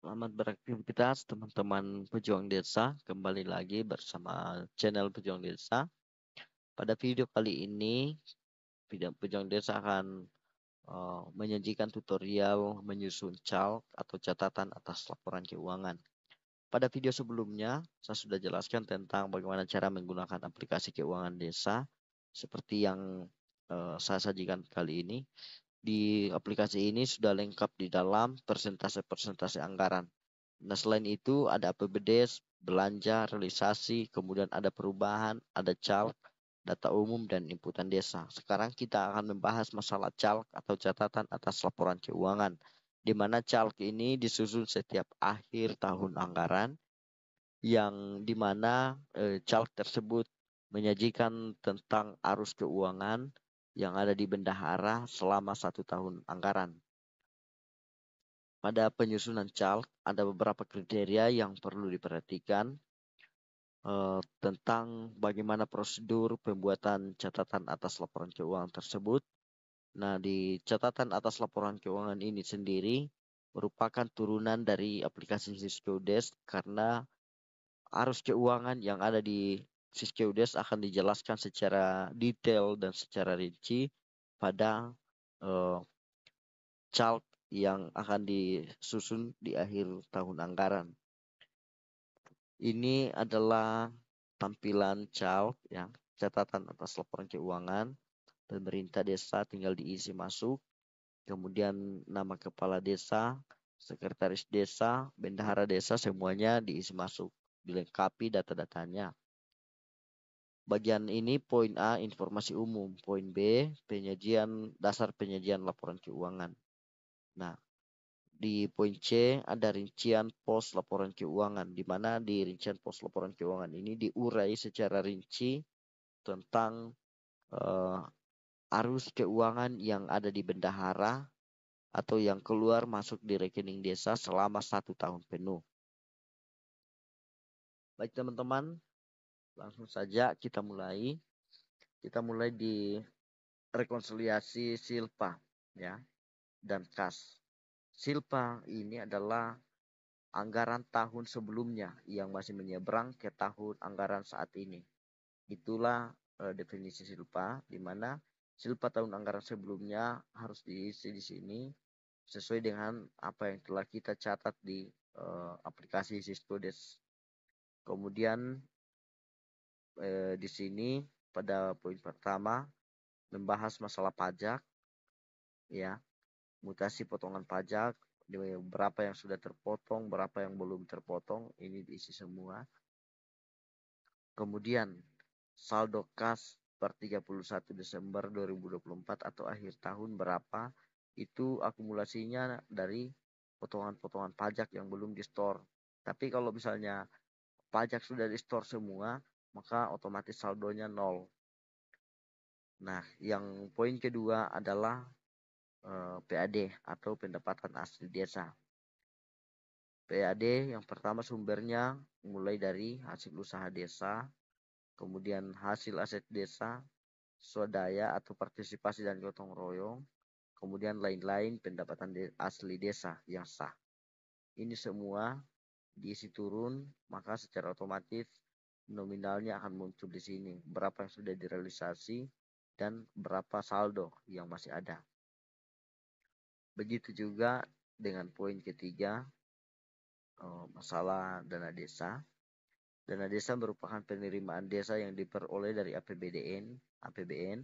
Selamat beraktivitas teman-teman pejuang desa, kembali lagi bersama channel pejuang desa. Pada video kali ini, pejuang desa akan menyajikan tutorial menyusun calc atau catatan atas laporan keuangan. Pada video sebelumnya, saya sudah jelaskan tentang bagaimana cara menggunakan aplikasi keuangan desa, seperti yang saya sajikan kali ini. Di aplikasi ini sudah lengkap di dalam persentase-persentase anggaran. Nah, selain itu ada APBD, belanja, realisasi, kemudian ada perubahan, ada calc, data umum, dan inputan desa. Sekarang kita akan membahas masalah calc atau catatan atas laporan keuangan, di mana calc ini disusun setiap akhir tahun anggaran, yang di mana calc tersebut menyajikan tentang arus keuangan yang ada di bendahara selama 1 tahun anggaran. Pada penyusunan calc ada beberapa kriteria yang perlu diperhatikan tentang bagaimana prosedur pembuatan catatan atas laporan keuangan tersebut. Nah, di catatan atas laporan keuangan ini sendiri merupakan turunan dari aplikasi Siskeodesk, karena arus keuangan yang ada di Siskeodesk akan dijelaskan secara detail dan secara rinci pada calc yang akan disusun di akhir tahun anggaran. Ini adalah tampilan calc ya, catatan atas laporan keuangan. Pemerintah desa tinggal diisi masuk, kemudian nama kepala desa, sekretaris desa, bendahara desa, semuanya diisi masuk, dilengkapi data-datanya. Bagian ini poin A, informasi umum. Poin B, dasar penyajian laporan keuangan. Nah, di poin C ada rincian pos laporan keuangan, di mana di rincian pos laporan keuangan ini diurai secara rinci tentang arus keuangan yang ada di bendahara atau yang keluar masuk di rekening desa selama 1 tahun penuh. Baik teman-teman, langsung saja kita mulai. Kita mulai di rekonsiliasi silpa ya dan kas. Silpa ini adalah anggaran tahun sebelumnya yang masih menyeberang ke tahun anggaran saat ini. Itulah definisi silpa, di mana silpa tahun anggaran sebelumnya harus diisi di sini sesuai dengan apa yang telah kita catat di aplikasi Siskeodesk. Kemudian di sini pada poin pertama membahas masalah pajak ya, mutasi potongan pajak, berapa yang sudah terpotong, berapa yang belum terpotong, ini diisi semua. Kemudian saldo kas per 31 Desember 2024 atau akhir tahun berapa, itu akumulasinya dari potongan-potongan pajak yang belum di store. Tapi kalau misalnya pajak sudah di store semua, maka otomatis saldonya 0. Nah, yang poin kedua adalah PAD atau pendapatan asli desa. PAD yang pertama sumbernya mulai dari hasil usaha desa, kemudian hasil aset desa, swadaya atau partisipasi dan gotong royong, kemudian lain-lain pendapatan asli desa yang sah. Ini semua diisi turun, maka secara otomatis nominalnya akan muncul di sini, berapa yang sudah direalisasi dan berapa saldo yang masih ada. Begitu juga dengan poin ketiga, masalah dana desa. Dana desa merupakan penerimaan desa yang diperoleh dari APBN.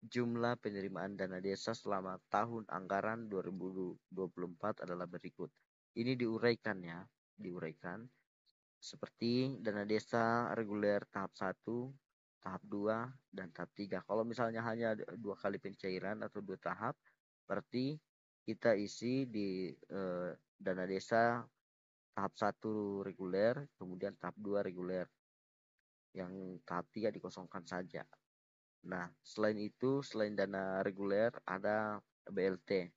Jumlah penerimaan dana desa selama tahun anggaran 2024 adalah berikut. Ini diuraikan seperti dana desa reguler tahap 1, tahap 2, dan tahap 3. Kalau misalnya hanya 2 kali pencairan atau 2 tahap, berarti kita isi di dana desa tahap 1 reguler, kemudian tahap 2 reguler. Yang tahap 3 dikosongkan saja. Nah, selain itu, selain dana reguler, ada BLT.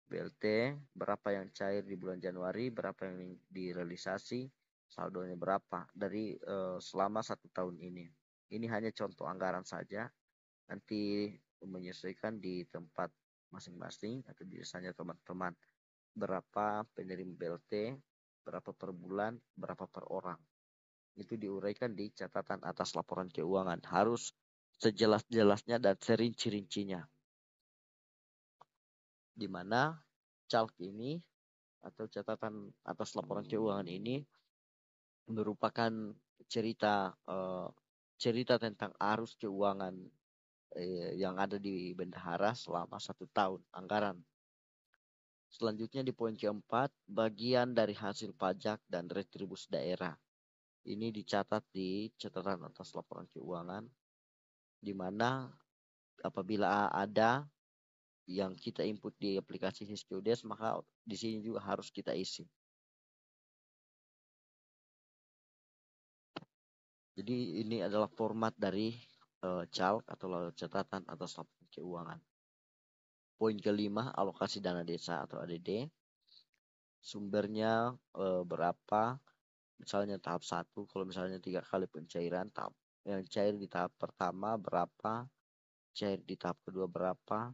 BLT berapa yang cair di bulan Januari, berapa yang direalisasi, saldonya berapa dari selama 1 tahun ini. Ini hanya contoh anggaran saja. Nanti menyesuaikan di tempat masing-masing atau di desanya teman-teman berapa penerima BLT berapa per bulan, berapa per orang. Itu diuraikan di catatan atas laporan keuangan. Harus sejelas-jelasnya dan serinci-rincinya. Di mana CALK ini atau catatan atas laporan keuangan ini merupakan cerita cerita tentang arus keuangan yang ada di bendahara selama 1 tahun anggaran. Selanjutnya di poin keempat, bagian dari hasil pajak dan retribusi daerah. Ini dicatat di catatan atas laporan keuangan, di mana apabila ada yang kita input di aplikasi Hiscodes, maka di sini juga harus kita isi. Jadi ini adalah format dari CALK atau catatan atas laporan keuangan. Poin kelima, alokasi dana desa atau ADD. Sumbernya berapa? Misalnya tahap 1, kalau misalnya 3 kali pencairan, tahap yang cair di tahap pertama berapa, cair di tahap kedua berapa,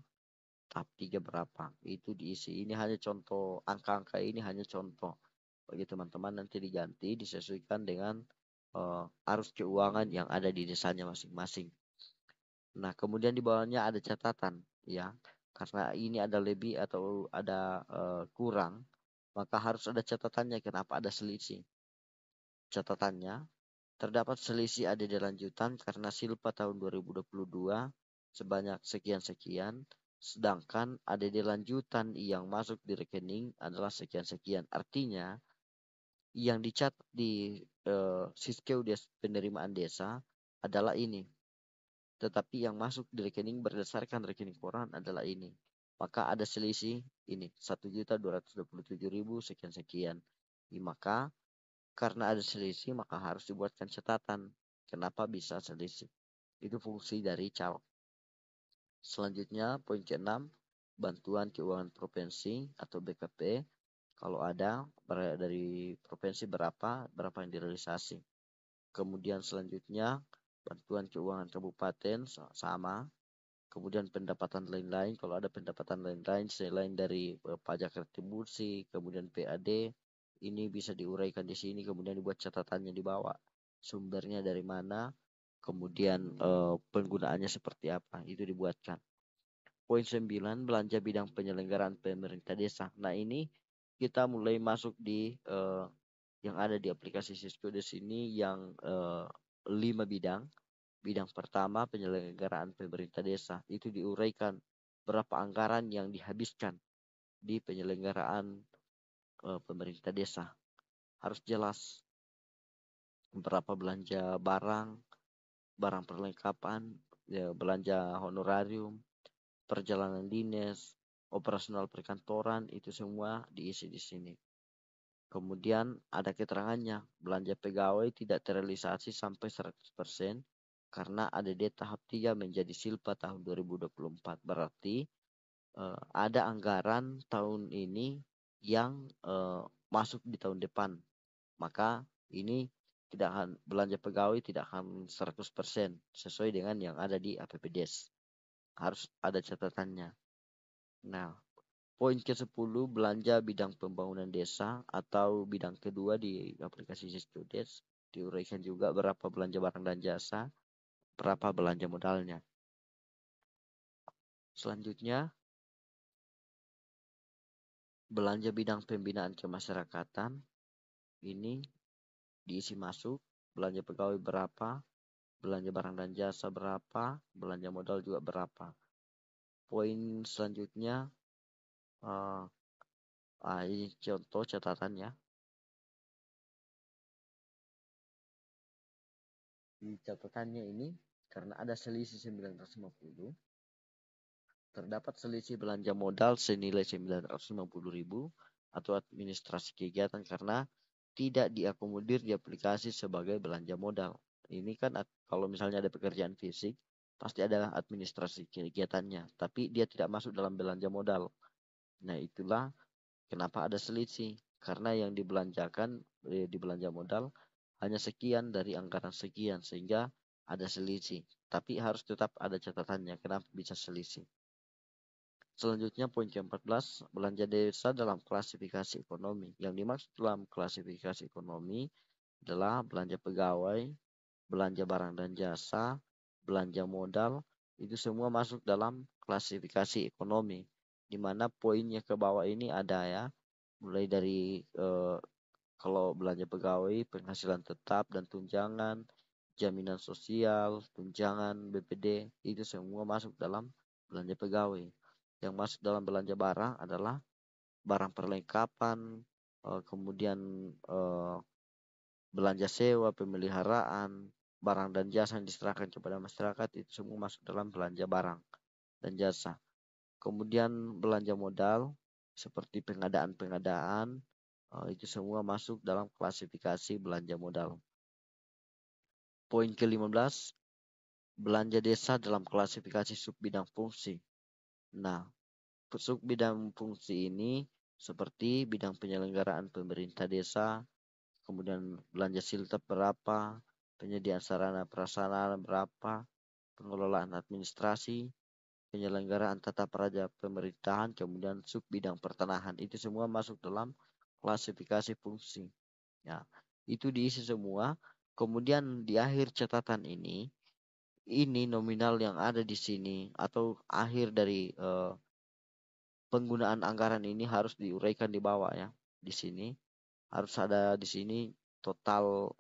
tahap 3 berapa. Itu diisi. Ini hanya contoh, angka-angka ini hanya contoh. Bagi teman-teman nanti diganti, disesuaikan dengan arus keuangan yang ada di desanya masing-masing. Nah, kemudian di bawahnya ada catatan, ya. Karena ini ada lebih atau ada kurang, maka harus ada catatannya kenapa ada selisih. Catatannya, terdapat selisih ADD lanjutan karena silpa tahun 2022 sebanyak sekian-sekian, sedangkan ADD lanjutan yang masuk di rekening adalah sekian-sekian. Artinya, yang dicatat di Siskeudes penerimaan desa adalah ini. Tetapi yang masuk di rekening berdasarkan rekening koran adalah ini. Maka ada selisih ini, 1.227.000 sekian-sekian. Maka karena ada selisih, maka harus dibuatkan catatan. Kenapa bisa selisih? Itu fungsi dari CALK. Selanjutnya, poin ke-6, bantuan keuangan provinsi atau BKP. Kalau ada dari provinsi berapa yang direalisasi. Kemudian selanjutnya, bantuan keuangan kabupaten sama. Kemudian pendapatan lain-lain, kalau ada pendapatan lain-lain selain dari pajak retribusi, kemudian PAD, ini bisa diuraikan di sini, kemudian dibuat catatannya di bawah. Sumbernya dari mana, kemudian penggunaannya seperti apa, itu dibuatkan. Poin 9, belanja bidang penyelenggaraan pemerintah desa. Nah, ini kita mulai masuk di yang ada di aplikasi Siskodes ini yang 5 bidang. Bidang pertama, penyelenggaraan pemerintah desa. Itu diuraikan berapa anggaran yang dihabiskan di penyelenggaraan pemerintah desa. Harus jelas berapa belanja barang perlengkapan, ya, belanja honorarium, perjalanan dinas, operasional perkantoran, itu semua diisi di sini. Kemudian ada keterangannya, belanja pegawai tidak terrealisasi sampai 100%, karena ADD tahap 3 menjadi silpa tahun 2024. Berarti ada anggaran tahun ini yang masuk di tahun depan. Maka ini tidak akan belanja pegawai tidak akan 100% sesuai dengan yang ada di APBDes. Harus ada catatannya. Nah, poin ke-10, belanja bidang pembangunan desa atau bidang kedua di aplikasi Siskodes. Diuraikan juga berapa belanja barang dan jasa, berapa belanja modalnya. Selanjutnya, belanja bidang pembinaan kemasyarakatan. Ini diisi masuk, belanja pegawai berapa, belanja barang dan jasa berapa, belanja modal juga berapa. Poin selanjutnya, ini contoh catatannya. Di catatannya ini, karena ada selisih 950, terdapat selisih belanja modal senilai 950.000 atau administrasi kegiatan karena tidak diakomodir di aplikasi sebagai belanja modal. Ini kan kalau misalnya ada pekerjaan fisik, pasti ada administrasi kegiatannya, tapi dia tidak masuk dalam belanja modal. Nah, itulah kenapa ada selisih, karena yang dibelanjakan di belanja modal hanya sekian dari anggaran sekian, sehingga ada selisih. Tapi harus tetap ada catatannya kenapa bisa selisih. Selanjutnya poin ke-14, belanja desa dalam klasifikasi ekonomi. Yang dimaksud dalam klasifikasi ekonomi adalah belanja pegawai, belanja barang dan jasa, belanja modal, itu semua masuk dalam klasifikasi ekonomi. Di mana poinnya ke bawah ini ada ya, mulai dari kalau belanja pegawai, penghasilan tetap dan tunjangan, jaminan sosial, tunjangan, BPD, itu semua masuk dalam belanja pegawai. Yang masuk dalam belanja barang adalah barang perlengkapan, kemudian belanja sewa, pemeliharaan, barang dan jasa yang diserahkan kepada masyarakat, itu semua masuk dalam belanja barang dan jasa. Kemudian belanja modal seperti pengadaan-pengadaan, itu semua masuk dalam klasifikasi belanja modal. Poin ke-15, belanja desa dalam klasifikasi subbidang fungsi. Nah, subbidang fungsi ini seperti bidang penyelenggaraan pemerintah desa, kemudian belanja siltap berapa, penyediaan sarana prasarana berapa, pengelolaan administrasi, penyelenggaraan tata praja pemerintahan, kemudian subbidang pertanahan. Itu semua masuk dalam klasifikasi fungsi. Ya, itu diisi semua. Kemudian di akhir catatan ini nominal yang ada di sini atau akhir dari penggunaan anggaran ini harus diuraikan di bawah ya. Di sini harus ada di sini total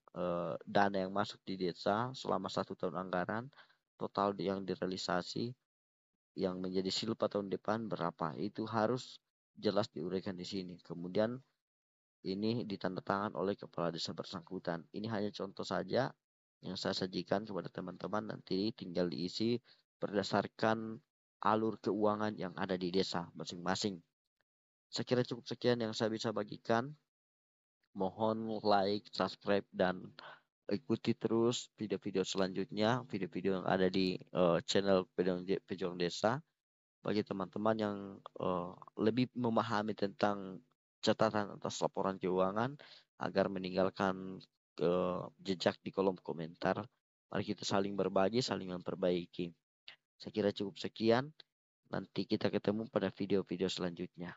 dana yang masuk di desa selama 1 tahun anggaran, total yang direalisasi yang menjadi silpa tahun depan berapa, itu harus jelas diuraikan di sini. Kemudian ini ditandatangan oleh kepala desa bersangkutan. Ini hanya contoh saja yang saya sajikan kepada teman-teman, nanti tinggal diisi berdasarkan alur keuangan yang ada di desa masing-masing. Saya kira cukup sekian yang saya bisa bagikan. Mohon like, subscribe, dan ikuti terus video-video selanjutnya, video-video yang ada di channel Pejuang Desa. Bagi teman-teman yang lebih memahami tentang catatan atas laporan keuangan, agar meninggalkan jejak di kolom komentar. Mari kita saling berbagi, saling memperbaiki. Saya kira cukup sekian. Nanti kita ketemu pada video-video selanjutnya.